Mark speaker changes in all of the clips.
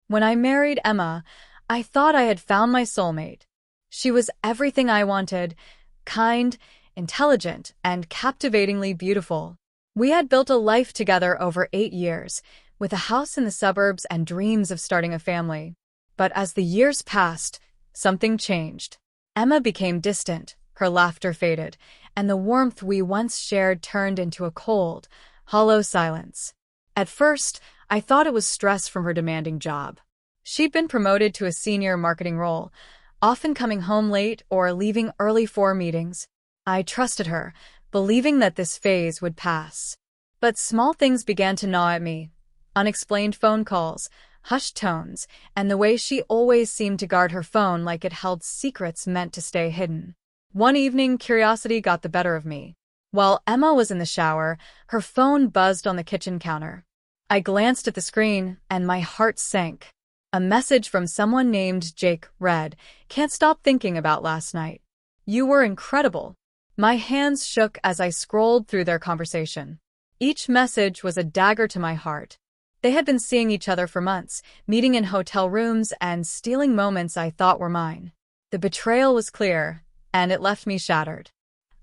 Speaker 1: When I married Emma, I thought I had found my soulmate. She was everything I wanted: kind, intelligent, and captivatingly beautiful. We had built a life together over 8 years, with a house in the suburbs and dreams of starting a family. But as the years passed, something changed. Emma became distant, her laughter faded, and the warmth we once shared turned into a cold, hollow silence. At first, I thought it was stress from her demanding job. She'd been promoted to a senior marketing role, often coming home late or leaving early for meetings. I trusted her, believing that this phase would pass. But small things began to gnaw at me: unexplained phone calls, hushed tones, and the way she always seemed to guard her phone like it held secrets meant to stay hidden. One evening, curiosity got the better of me. While Emma was in the shower, her phone buzzed on the kitchen counter. I glanced at the screen, and my heart sank. A message from someone named Jake read, "Can't stop thinking about last night. You were incredible." My hands shook as I scrolled through their conversation. Each message was a dagger to my heart. They had been seeing each other for months, meeting in hotel rooms and stealing moments I thought were mine. The betrayal was clear, and it left me shattered.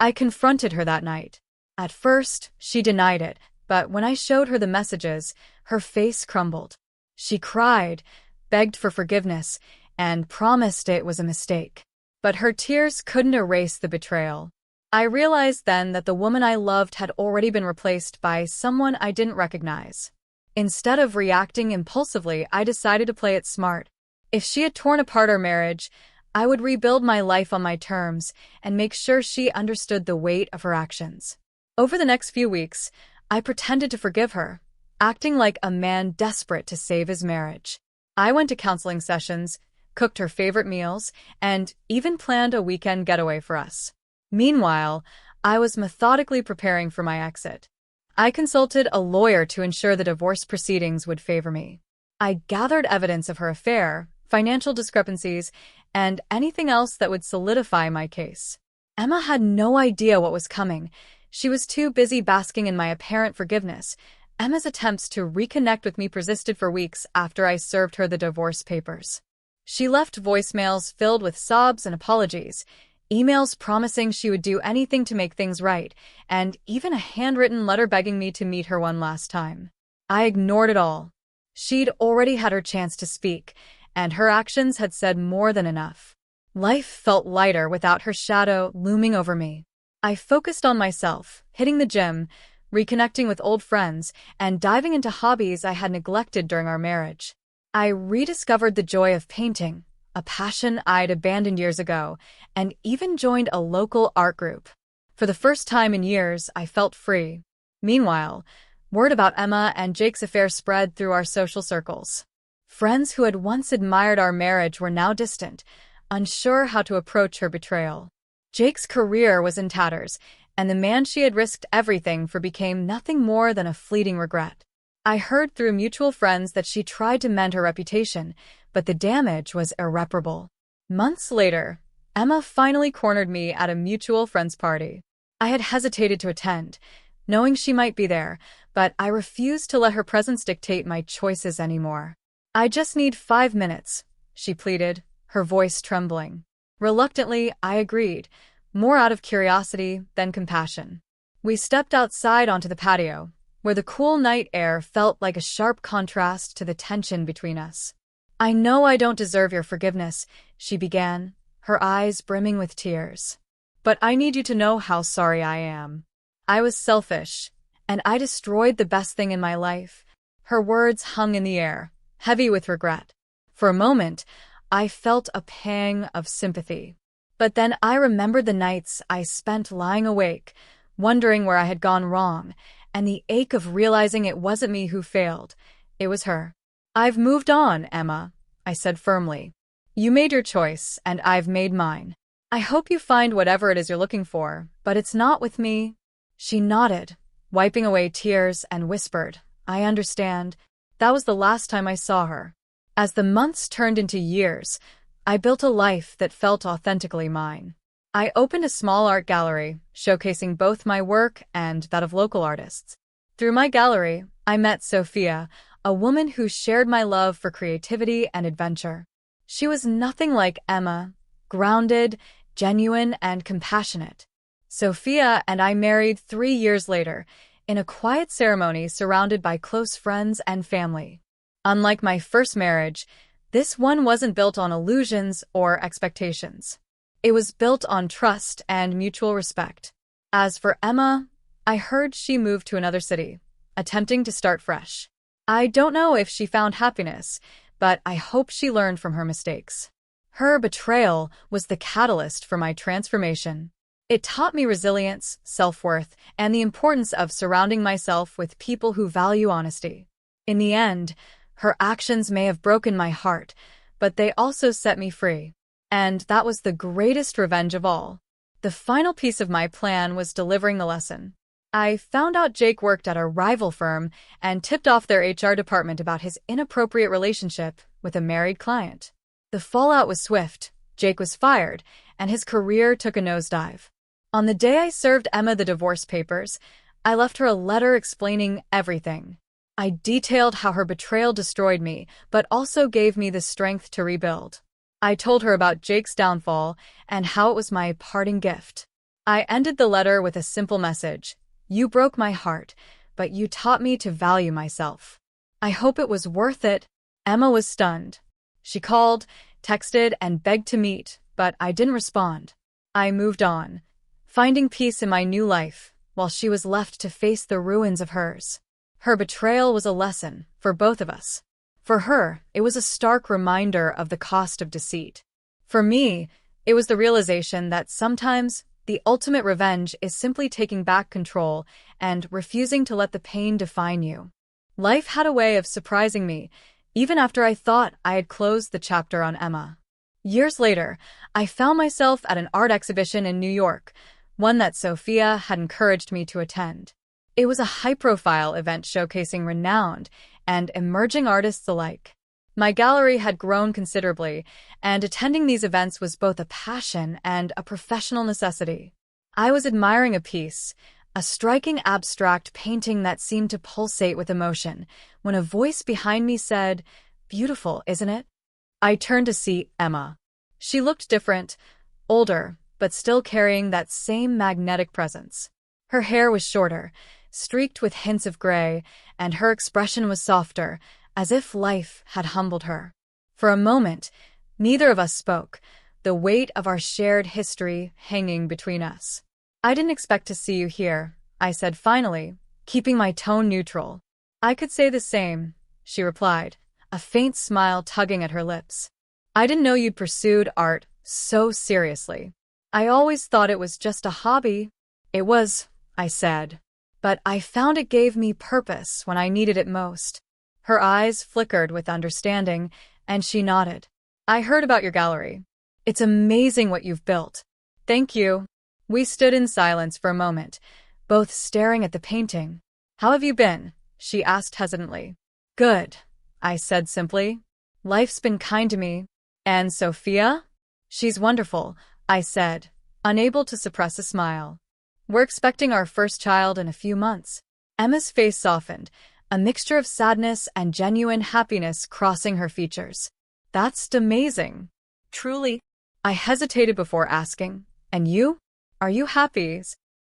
Speaker 1: I confronted her that night. At first, she denied it, but when I showed her the messages, her face crumbled. She cried, begged for forgiveness, and promised it was a mistake. But her tears couldn't erase the betrayal. I realized then that the woman I loved had already been replaced by someone I didn't recognize. Instead of reacting impulsively, I decided to play it smart. If she had torn apart our marriage, I would rebuild my life on my terms and make sure she understood the weight of her actions. Over the next few weeks, I pretended to forgive her, acting like a man desperate to save his marriage. I went to counseling sessions, cooked her favorite meals, and even planned a weekend getaway for us. Meanwhile, I was methodically preparing for my exit. I consulted a lawyer to ensure the divorce proceedings would favor me. I gathered evidence of her affair, financial discrepancies, and anything else that would solidify my case. Emma had no idea what was coming. She was too busy basking in my apparent forgiveness. Emma's attempts to reconnect with me persisted for weeks after I served her the divorce papers. She left voicemails filled with sobs and apologies, emails promising she would do anything to make things right, and even a handwritten letter begging me to meet her one last time. I ignored it all. She'd already had her chance to speak, and her actions had said more than enough. Life felt lighter without her shadow looming over me. I focused on myself, hitting the gym, reconnecting with old friends, and diving into hobbies I had neglected during our marriage. I rediscovered the joy of painting, a passion I'd abandoned years ago, and even joined a local art group. For the first time in years, I felt free. Meanwhile, word about Emma and Jake's affair spread through our social circles. Friends who had once admired our marriage were now distant, unsure how to approach her betrayal. Jake's career was in tatters, and the man she had risked everything for became nothing more than a fleeting regret. I heard through mutual friends that she tried to mend her reputation, but the damage was irreparable. Months later, Emma finally cornered me at a mutual friend's party. I had hesitated to attend, knowing she might be there, but I refused to let her presence dictate my choices anymore. "I just need 5 minutes," she pleaded, her voice trembling. Reluctantly, I agreed, more out of curiosity than compassion. We stepped outside onto the patio, where the cool night air felt like a sharp contrast to the tension between us. "I know I don't deserve your forgiveness," she began, her eyes brimming with tears. "But I need you to know how sorry I am. I was selfish, and I destroyed the best thing in my life." Her words hung in the air, heavy with regret. For a moment, I felt a pang of sympathy. But then I remembered the nights I spent lying awake, wondering where I had gone wrong, and the ache of realizing it wasn't me who failed, it was her. "I've moved on, Emma," I said firmly. "You made your choice, and I've made mine. I hope you find whatever it is you're looking for, but it's not with me." She nodded, wiping away tears, and whispered, "I understand." That was the last time I saw her. As the months turned into years, I built a life that felt authentically mine. I opened a small art gallery, showcasing both my work and that of local artists. Through my gallery, I met Sophia, a woman who shared my love for creativity and adventure. She was nothing like Emma, grounded, genuine, and compassionate. Sophia and I married 3 years later, in a quiet ceremony surrounded by close friends and family. Unlike my first marriage, this one wasn't built on illusions or expectations. It was built on trust and mutual respect. As for Emma, I heard she moved to another city, attempting to start fresh. I don't know if she found happiness, but I hope she learned from her mistakes. Her betrayal was the catalyst for my transformation. It taught me resilience, self-worth, and the importance of surrounding myself with people who value honesty. In the end, her actions may have broken my heart, but they also set me free. And that was the greatest revenge of all. The final piece of my plan was delivering the lesson. I found out Jake worked at a rival firm and tipped off their HR department about his inappropriate relationship with a married client. The fallout was swift. Jake was fired, and his career took a nosedive. On the day I served Emma the divorce papers, I left her a letter explaining everything. I detailed how her betrayal destroyed me, but also gave me the strength to rebuild. I told her about Jake's downfall and how it was my parting gift. I ended the letter with a simple message. You broke my heart, but you taught me to value myself. I hope it was worth it. Emma was stunned. She called, texted, and begged to meet, but I didn't respond. I moved on, finding peace in my new life, while she was left to face the ruins of hers. Her betrayal was a lesson for both of us. For her, it was a stark reminder of the cost of deceit. For me, it was the realization that sometimes the ultimate revenge is simply taking back control and refusing to let the pain define you. Life had a way of surprising me, even after I thought I had closed the chapter on Emma. Years later, I found myself at an art exhibition in New York, one that Sophia had encouraged me to attend. It was a high-profile event showcasing renowned and emerging artists alike. My gallery had grown considerably, and attending these events was both a passion and a professional necessity. I was admiring a piece, a striking abstract painting that seemed to pulsate with emotion, when a voice behind me said, "Beautiful, isn't it?" I turned to see Emma. She looked different, older, but still carrying that same magnetic presence. Her hair was shorter, streaked with hints of gray, and her expression was softer, as if life had humbled her. For a moment, neither of us spoke, the weight of our shared history hanging between us. I didn't expect to see you here, I said finally, keeping my tone neutral. I could say the same, she replied, a faint smile tugging at her lips. I didn't know you'd pursued art so seriously. I always thought it was just a hobby. It was, I said. But I found it gave me purpose when I needed it most. Her eyes flickered with understanding, and she nodded. I heard about your gallery. It's amazing what you've built. Thank you. We stood in silence for a moment, both staring at the painting. How have you been? She asked hesitantly. Good, I said simply. Life's been kind to me. And Sophia? She's wonderful, I said, unable to suppress a smile. We're expecting our first child in a few months. Emma's face softened, a mixture of sadness and genuine happiness crossing her features. That's amazing. Truly. I hesitated before asking, and you? Are you happy?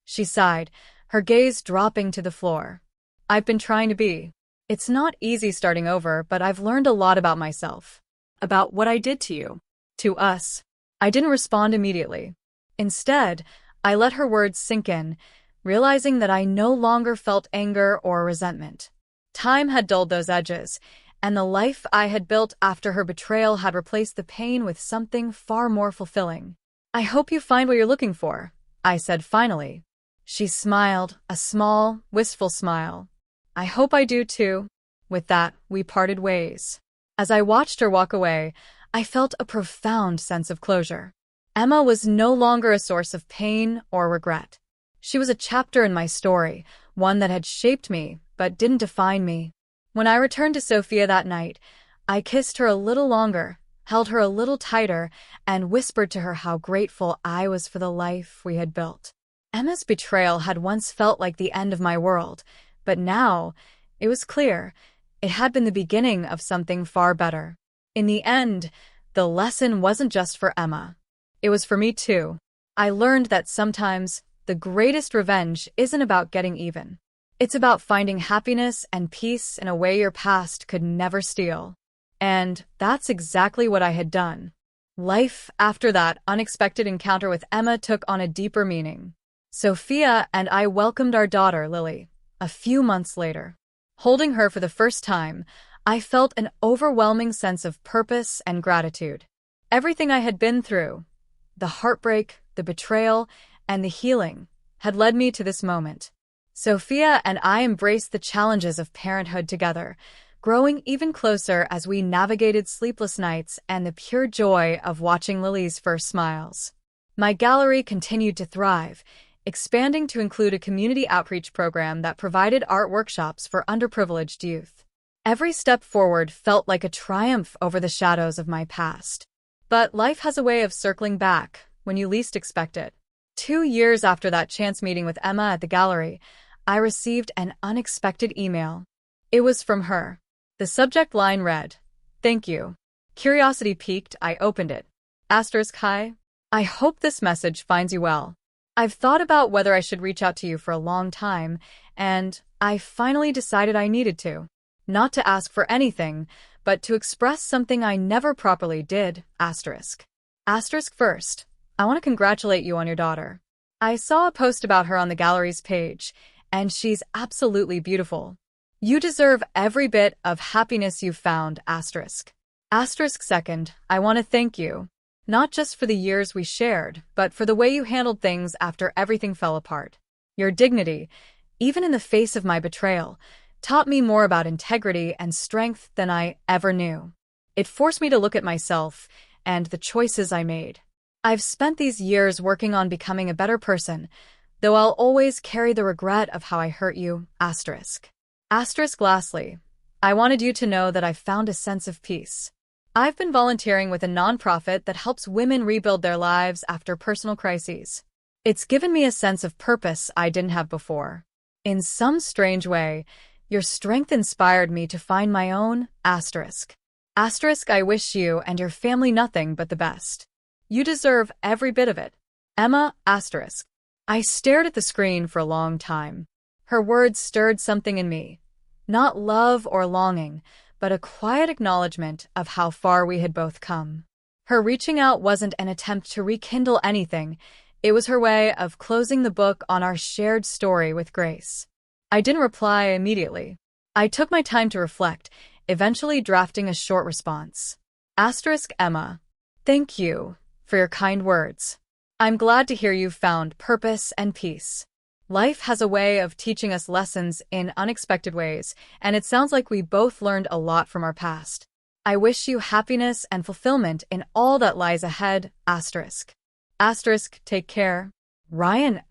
Speaker 1: She sighed, her gaze dropping to the floor. I've been trying to be. It's not easy starting over, but I've learned a lot about myself. About what I did to you. To us. I didn't respond immediately. Instead, I let her words sink in, realizing that I no longer felt anger or resentment. Time had dulled those edges, and the life I had built after her betrayal had replaced the pain with something far more fulfilling. I hope you find what you're looking for, I said finally. She smiled, a small, wistful smile. I hope I do too. With that, we parted ways. As I watched her walk away, I felt a profound sense of closure. Emma was no longer a source of pain or regret. She was a chapter in my story, one that had shaped me, but didn't define me. When I returned to Sophia that night, I kissed her a little longer, held her a little tighter, and whispered to her how grateful I was for the life we had built. Emma's betrayal had once felt like the end of my world, but now, it was clear, It had been the beginning of something far better. In the end, the lesson wasn't just for Emma. It was for me too. I learned that sometimes the greatest revenge isn't about getting even. It's about finding happiness and peace in a way your past could never steal. And that's exactly what I had done. Life after that unexpected encounter with Emma took on a deeper meaning. Sophia and I welcomed our daughter, Lily, a few months later. Holding her for the first time, I felt an overwhelming sense of purpose and gratitude. Everything I had been through, the heartbreak, the betrayal, and the healing, had led me to this moment. Sophia and I embraced the challenges of parenthood together, growing even closer as we navigated sleepless nights and the pure joy of watching Lily's first smiles. My gallery continued to thrive, expanding to include a community outreach program that provided art workshops for underprivileged youth. Every step forward felt like a triumph over the shadows of my past. But life has a way of circling back when you least expect it. 2 years after that chance meeting with Emma at the gallery, I received an unexpected email. It was from her. The subject line read, "Thank you." Curiosity piqued, I opened it. *Hi. I hope this message finds you well. I've thought about whether I should reach out to you for a long time, and I finally decided I needed to. Not to ask for anything, but to express something I never properly did. First, I want to congratulate you on your daughter. I saw a post about her on the gallery's page, and she's absolutely beautiful. You deserve every bit of happiness you've found. Second, I want to thank you. Not just for the years we shared, but for the way you handled things after everything fell apart. Your dignity, even in the face of my betrayal, taught me more about integrity and strength than I ever knew. It forced me to look at myself and the choices I made. I've spent these years working on becoming a better person, though I'll always carry the regret of how I hurt you. Lastly, I wanted you to know that I've found a sense of peace. I've been volunteering with a nonprofit that helps women rebuild their lives after personal crises. It's given me a sense of purpose I didn't have before. In some strange way, your strength inspired me to find my own. I wish you and your family nothing but the best. You deserve every bit of it. Emma. I stared at the screen for a long time. Her words stirred something in me. Not love or longing, but a quiet acknowledgement of how far we had both come. Her reaching out wasn't an attempt to rekindle anything. It was her way of closing the book on our shared story with grace. I didn't reply immediately. I took my time to reflect, eventually drafting a short response. Emma. Thank you for your kind words. I'm glad to hear you've found purpose and peace. Life has a way of teaching us lessons in unexpected ways, and it sounds like we both learned a lot from our past. I wish you happiness and fulfillment in all that lies ahead. Take care. Ryan.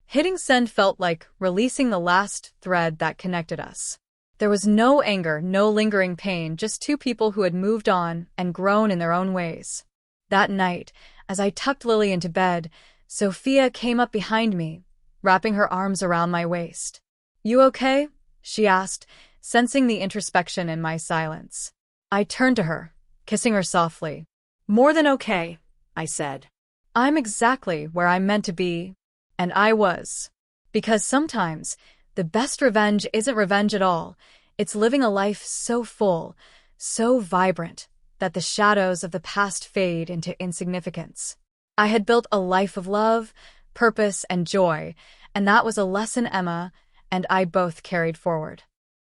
Speaker 1: Hitting send felt like releasing the last thread that connected us. There was no anger, no lingering pain, just two people who had moved on and grown in their own ways. That night, as I tucked Lily into bed, Sophia came up behind me, wrapping her arms around my waist. "You okay?" she asked, sensing the introspection in my silence. I turned to her, kissing her softly. "More than okay," I said. "I'm exactly where I'm meant to be." And I was. Because sometimes, the best revenge isn't revenge at all. It's living a life so full, so vibrant, that the shadows of the past fade into insignificance. I had built a life of love, purpose, and joy, and that was a lesson Emma and I both carried forward.